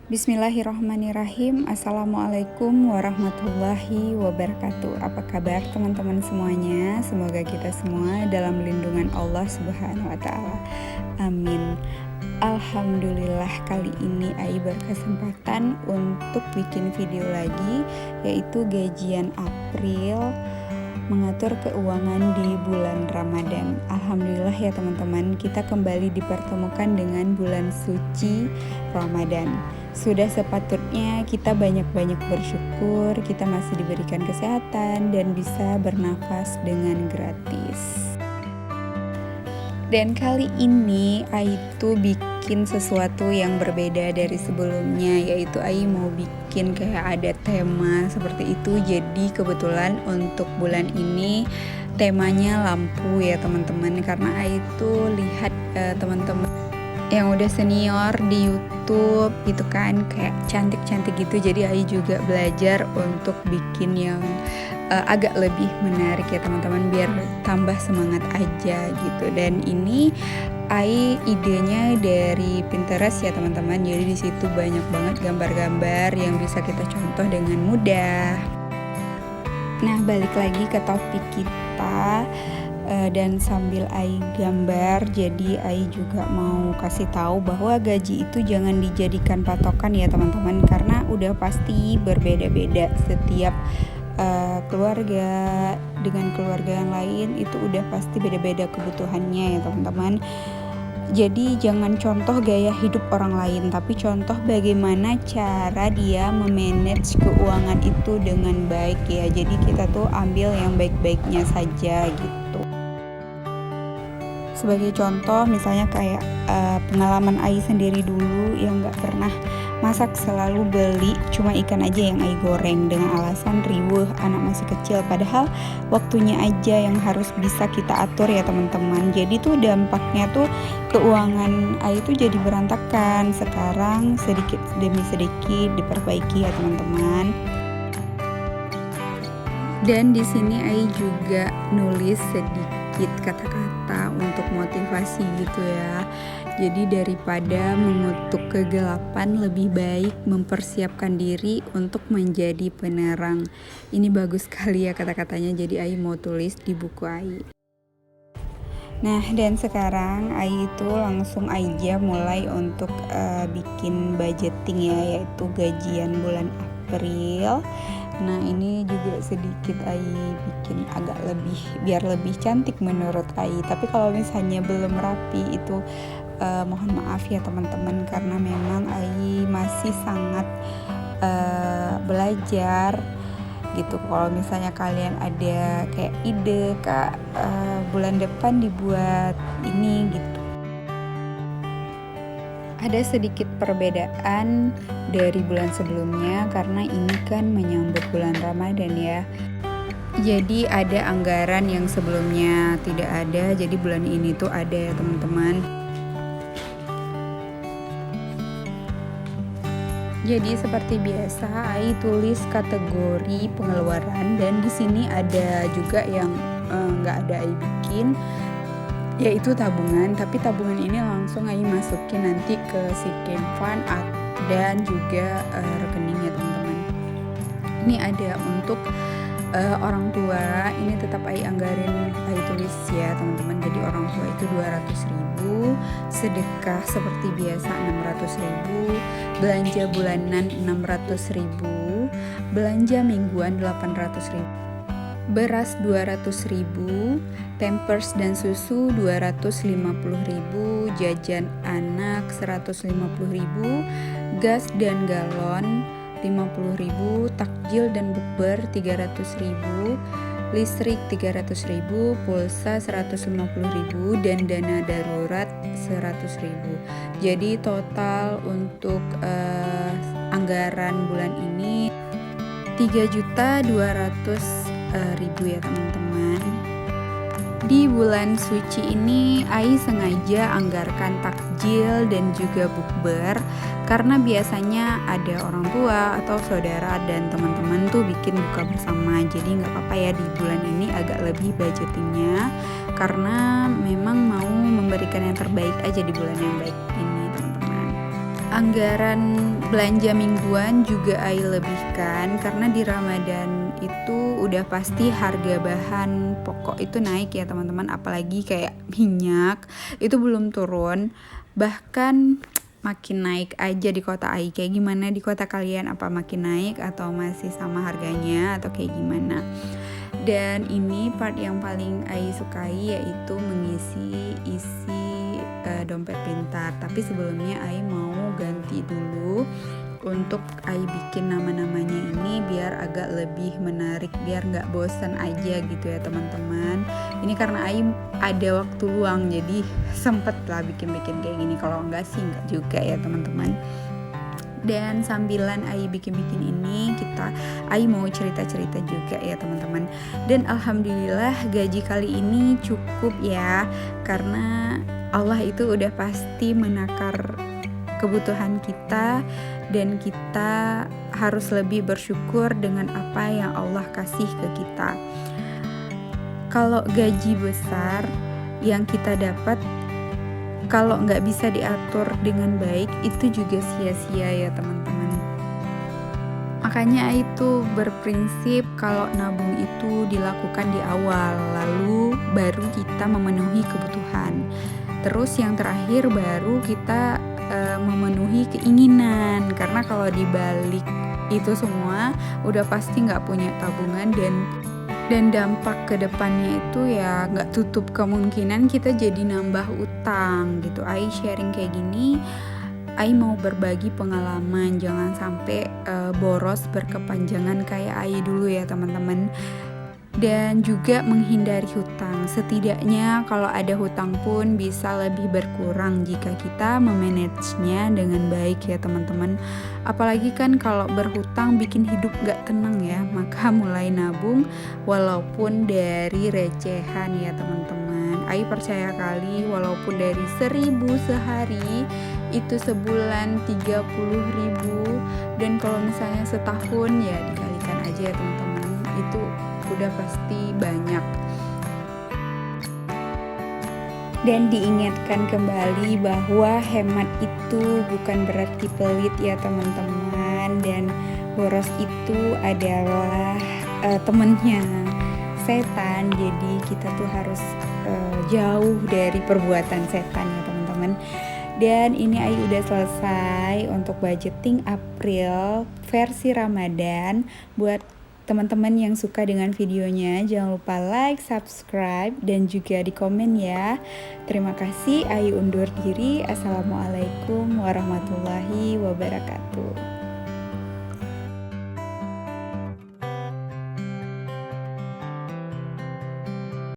Bismillahirrahmanirrahim. Assalamualaikum warahmatullahi wabarakatuh. Apa kabar teman-teman semuanya? Semoga kita semua dalam lindungan Allah Subhanahu wa taala. Amin. Alhamdulillah, kali ini Ai berkesempatan untuk bikin video lagi, yaitu gajian April mengatur keuangan di bulan Ramadan. Alhamdulillah ya teman-teman, kita kembali dipertemukan dengan bulan suci Ramadan. Sudah sepatutnya kita banyak-banyak bersyukur, kita masih diberikan kesehatan dan bisa bernafas dengan gratis. Dan kali ini Ai tuh bikin sesuatu yang berbeda dari sebelumnya, yaitu Ai mau bikin kayak ada tema seperti itu. Jadi kebetulan untuk bulan ini temanya lampu ya teman-teman, karena Ai tuh lihat teman-teman yang udah senior di YouTube gitu kan, kayak cantik-cantik gitu. Jadi Ai juga belajar untuk bikin yang agak lebih menarik ya teman-teman, biar tambah semangat aja gitu. Dan ini Ai idenya dari Pinterest ya teman-teman. Jadi di situ banyak banget gambar-gambar yang bisa kita contoh dengan mudah. Nah, balik lagi ke topik kita. Dan sambil Ai gambar, jadi Ai juga mau kasih tahu bahwa gaji itu jangan dijadikan patokan ya teman-teman, karena udah pasti berbeda-beda setiap keluarga dengan keluarga yang lain, itu udah pasti beda-beda kebutuhannya ya teman-teman. Jadi jangan contoh gaya hidup orang lain, tapi contoh bagaimana cara dia memanage keuangan itu dengan baik ya. Jadi kita tuh ambil yang baik-baiknya saja gitu. Sebagai contoh misalnya kayak pengalaman Ai sendiri dulu yang gak pernah masak, selalu beli cuma ikan aja yang Ai goreng dengan alasan riweuh anak masih kecil, padahal waktunya aja yang harus bisa kita atur ya teman-teman. Jadi tuh dampaknya tuh keuangan Ai tuh jadi berantakan. Sekarang sedikit demi sedikit diperbaiki ya teman-teman. Dan di sini Ai juga nulis sedikit kata-kata untuk motivasi gitu ya. Jadi daripada mengutuk kegelapan, lebih baik mempersiapkan diri untuk menjadi penerang. Ini bagus sekali ya kata-katanya, jadi Ai mau tulis di buku Ai. Nah, dan sekarang Ai itu langsung aja mulai untuk bikin budgeting ya, yaitu gajian bulan April. Nah, ini juga sedikit Ai bikin agak lebih, biar lebih cantik menurut Ai. Tapi kalau misalnya belum rapi itu mohon maaf ya teman-teman, karena memang Ai masih sangat belajar gitu. Kalau misalnya kalian ada kayak ide Kak, bulan depan dibuat ini gitu, ada sedikit perbedaan dari bulan sebelumnya karena ini kan menyambut bulan Ramadan ya. Jadi ada anggaran yang sebelumnya tidak ada, jadi bulan ini tuh ada ya teman-teman. Jadi seperti biasa Ai tulis kategori pengeluaran, dan di sini ada juga yang nggak ada Ai bikin, yaitu tabungan. Tapi tabungan ini langsung Ai masukin nanti ke si Fund dan juga rekeningnya teman-teman. Ini ada untuk orang tua, ini tetap Ai anggarin, Ai tulis ya teman-teman. Jadi orang tua itu 200.000, sedekah seperti biasa 600.000, belanja bulanan 600.000, belanja mingguan 800.000, beras 200.000, pampers dan susu 250.000, jajan anak 150.000, gas dan galon 50.000, takjil dan bukber 300.000, listrik 300.000, pulsa 150.000, dan dana darurat 100.000. Jadi total untuk anggaran bulan ini 3.200.000 ya teman-teman. Di bulan suci ini Ai sengaja anggarkan takjil dan juga bukber, karena biasanya ada orang tua atau saudara dan teman-teman tuh bikin buka bersama. Jadi gak apa-apa ya di bulan ini agak lebih budgetingnya, karena memang mau memberikan yang terbaik aja di bulan yang baik ini teman-teman. Anggaran belanja mingguan juga Ai lebihkan karena di Ramadan itu udah pasti harga bahan pokok itu naik ya teman-teman, apalagi kayak minyak itu belum turun, bahkan makin naik aja di kota Ai. Kayak gimana di kota kalian, apa makin naik atau masih sama harganya atau kayak gimana? Dan ini part yang paling Ai sukai, yaitu mengisi dompet pintar. Tapi sebelumnya Ai mau ganti dulu untuk Ai bikin nama-namanya ini biar agak lebih menarik, biar nggak bosan aja gitu ya teman-teman. Ini karena Ai ada waktu luang jadi sempet lah bikin-bikin kayak gini. Kalau enggak sih enggak juga ya teman-teman. Dan sambilan Ai bikin-bikin ini Ai mau cerita-cerita juga ya teman-teman. Dan alhamdulillah gaji kali ini cukup ya, karena Allah itu udah pasti menakar kebutuhan kita dan kita harus lebih bersyukur dengan apa yang Allah kasih ke kita. Kalau gaji besar yang kita dapat, kalau nggak bisa diatur dengan baik, itu juga sia-sia ya teman-teman. Makanya itu berprinsip kalau nabung itu dilakukan di awal, lalu baru kita memenuhi kebutuhan. Terus yang terakhir baru kita memenuhi keinginan, karena kalau dibalik itu semua udah pasti nggak punya tabungan dan dampak ke depannya itu ya nggak tutup kemungkinan kita jadi nambah utang gitu. Ai sharing kayak gini, Ai mau berbagi pengalaman, jangan sampai boros berkepanjangan kayak Ai dulu ya teman-teman. Dan juga menghindari hutang. Setidaknya kalau ada hutang pun bisa lebih berkurang jika kita memanagenya dengan baik ya teman-teman. Apalagi kan kalau berhutang bikin hidup gak tenang ya. Maka mulai nabung walaupun dari recehan ya teman-teman. Ai percaya kali walaupun dari 1.000 sehari itu sebulan 30.000, dan kalau misalnya setahun ya dikalikan aja ya teman-teman, itu udah pasti banyak. Dan diingatkan kembali bahwa hemat itu bukan berarti pelit ya teman-teman, dan boros itu adalah temennya setan. Jadi kita tuh harus jauh dari perbuatan setan ya teman-teman. Dan ini Ai udah selesai untuk budgeting April versi Ramadan. Buat teman-teman yang suka dengan videonya, jangan lupa like, subscribe, dan juga di komen ya. Terima kasih, Ai undur diri. Assalamualaikum warahmatullahi wabarakatuh.